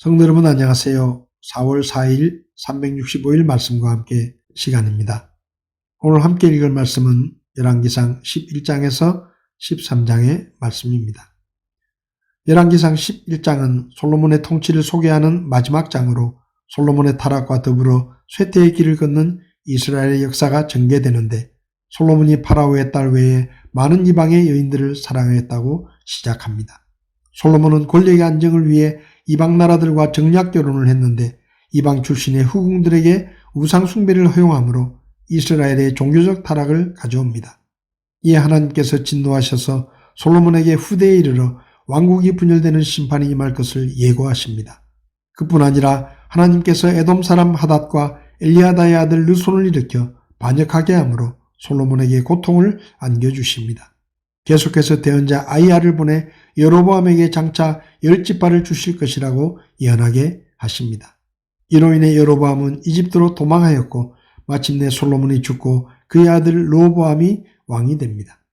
성도 여러분 안녕하세요. 4월 4일 365일 말씀과 함께 시간입니다. 오늘 함께 읽을 말씀은 열왕기상 11장에서 13장의 말씀입니다. 열왕기상 11장은 솔로몬의 통치를 소개하는 마지막 장으로 솔로몬의 타락과 더불어 쇠퇴의 길을 걷는 이스라엘의 역사가 전개되는데 솔로몬이 파라오의 딸 외에 많은 이방의 여인들을 사랑하였다고 시작합니다. 솔로몬은 권력의 안정을 위해 이방 나라들과 정략 결혼을 했는데 이방 출신의 후궁들에게 우상 숭배를 허용함으로 이스라엘의 종교적 타락을 가져옵니다. 이에 하나님께서 진노하셔서 솔로몬에게 후대에 이르러 왕국이 분열되는 심판이 임할 것을 예고하십니다. 그뿐 아니라 하나님께서 에돔 사람 하닷과 엘리아다의 아들 르손을 일으켜 반역하게 함으로 솔로몬에게 고통을 안겨주십니다. 계속해서 대언자 아이야를 보내 여로보암에게 장차 10지파를 주실 것이라고 예언하게 하십니다. 이로 인해 여로보암은 이집트로 도망하였고 마침내 솔로몬이 죽고 그의 아들 르호보암이 왕이 됩니다.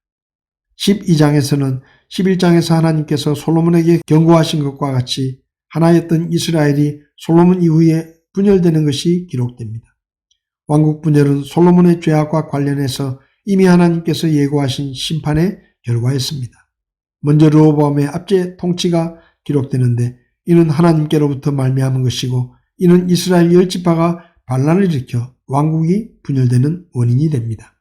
12장에서는 11장에서 하나님께서 솔로몬에게 경고하신 것과 같이 하나였던 이스라엘이 솔로몬 이후에 분열되는 것이 기록됩니다. 왕국 분열은 솔로몬의 죄악과 관련해서 이미 하나님께서 예고하신 심판의 결과였습니다. 먼저 르호보암의 압제 통치가 기록되는데 이는 하나님께로부터 말미암은 것이고 이는 이스라엘 10지파가 반란을 일으켜 왕국이 분열되는 원인이 됩니다.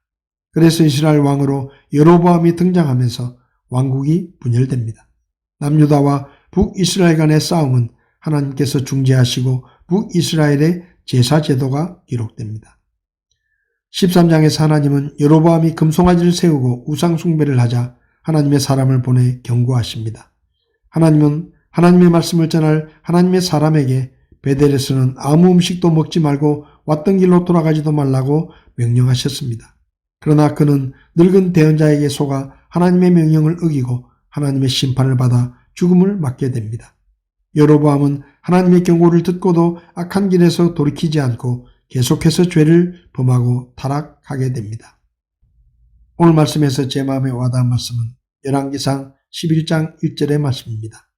그래서 이스라엘 왕으로 여로보암이 등장하면서 왕국이 분열됩니다. 남유다와 북이스라엘 간의 싸움은 하나님께서 중재하시고 북이스라엘의 제사 제도가 기록됩니다. 13장에서 하나님은 여로보암이 금송아지를 세우고 우상 숭배를 하자 하나님의 사람을 보내 경고하십니다. 하나님은 하나님의 말씀을 전할 하나님의 사람에게 베델에서는 아무 음식도 먹지 말고 왔던 길로 돌아가지도 말라고 명령하셨습니다. 그러나 그는 늙은 대언자에게 속아 하나님의 명령을 어기고 하나님의 심판을 받아 죽음을 맞게 됩니다. 여로보암은 하나님의 경고를 듣고도 악한 길에서 돌이키지 않고 계속해서 죄를 범하고 타락하게 됩니다. 오늘 말씀에서 제 마음에 와닿은 말씀은 열왕기상 11장 1절의 말씀입니다.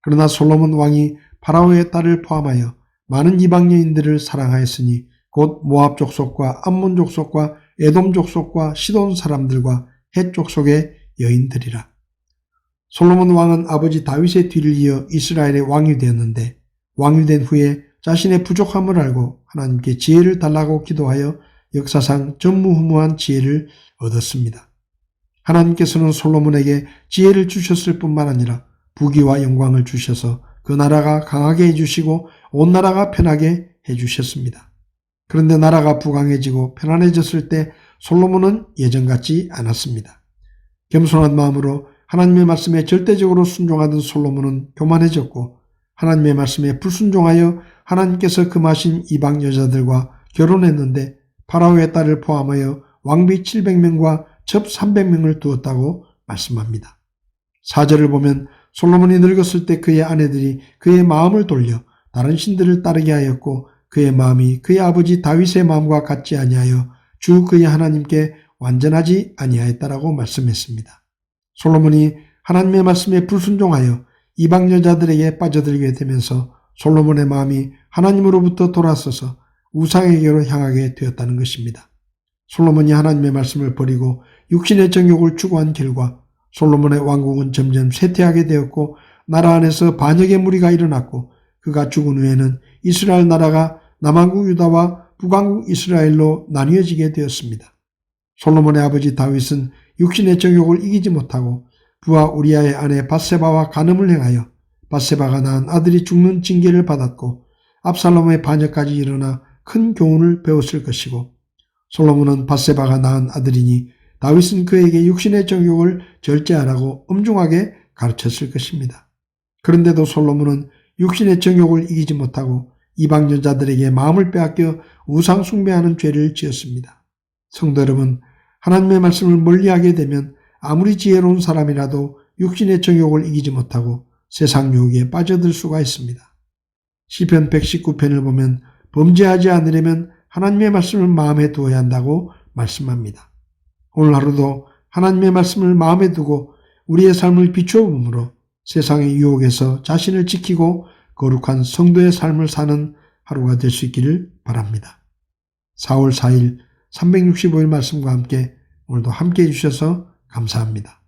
그러나 솔로몬 왕이 파라오의 딸을 포함하여 많은 이방 여인들을 사랑하였으니 곧 모압 족속과 암몬 족속과 에돔 족속과 시돈 사람들과 헷 족속의 여인들이라. 솔로몬 왕은 아버지 다윗의 뒤를 이어 이스라엘의 왕이 되었는데 왕이 된 후에 자신의 부족함을 알고 하나님께 지혜를 달라고 기도하여 역사상 전무후무한 지혜를 얻었습니다. 하나님께서는 솔로몬에게 지혜를 주셨을 뿐만 아니라 부귀와 영광을 주셔서 그 나라가 강하게 해주시고 온 나라가 편하게 해주셨습니다. 그런데 나라가 부강해지고 편안해졌을 때 솔로몬은 예전 같지 않았습니다. 겸손한 마음으로 하나님의 말씀에 절대적으로 순종하던 솔로몬은 교만해졌고 하나님의 말씀에 불순종하여 하나님께서 금하신 이방 여자들과 결혼했는데 파라오의 딸을 포함하여 왕비 700명과 첩 300명을 두었다고 말씀합니다. 4절을 보면 솔로몬이 늙었을 때 그의 아내들이 그의 마음을 돌려 다른 신들을 따르게 하였고 그의 마음이 그의 아버지 다윗의 마음과 같지 아니하여 주 그의 하나님께 완전하지 아니하였다라고 말씀했습니다. 솔로몬이 하나님의 말씀에 불순종하여 이방 여자들에게 빠져들게 되면서 솔로몬의 마음이 하나님으로부터 돌아서서 우상에게로 향하게 되었다는 것입니다. 솔로몬이 하나님의 말씀을 버리고 육신의 정욕을 추구한 결과 솔로몬의 왕국은 점점 쇠퇴하게 되었고 나라 안에서 반역의 무리가 일어났고 그가 죽은 후에는 이스라엘 나라가 남왕국 유다와 북왕국 이스라엘로 나뉘어지게 되었습니다. 솔로몬의 아버지 다윗은 육신의 정욕을 이기지 못하고 부하 우리아의 아내 밧세바와 간음을 행하여 밧세바가 낳은 아들이 죽는 징계를 받았고 압살롬의 반역까지 일어나 큰 교훈을 배웠을 것이고 솔로몬은 밧세바가 낳은 아들이니 다윗은 그에게 육신의 정욕을 절제하라고 엄중하게 가르쳤을 것입니다. 그런데도 솔로몬은 육신의 정욕을 이기지 못하고 이방 여자들에게 마음을 빼앗겨 우상 숭배하는 죄를 지었습니다. 성도 여러분, 하나님의 말씀을 멀리하게 되면 아무리 지혜로운 사람이라도 육신의 정욕을 이기지 못하고 세상 유혹에 빠져들 수가 있습니다. 시편 119편을 보면 범죄하지 않으려면 하나님의 말씀을 마음에 두어야 한다고 말씀합니다. 오늘 하루도 하나님의 말씀을 마음에 두고 우리의 삶을 비추어 봄으로 세상의 유혹에서 자신을 지키고 거룩한 성도의 삶을 사는 하루가 될 수 있기를 바랍니다. 4월 4일 365일 말씀과 함께 오늘도 함께 해주셔서 감사합니다.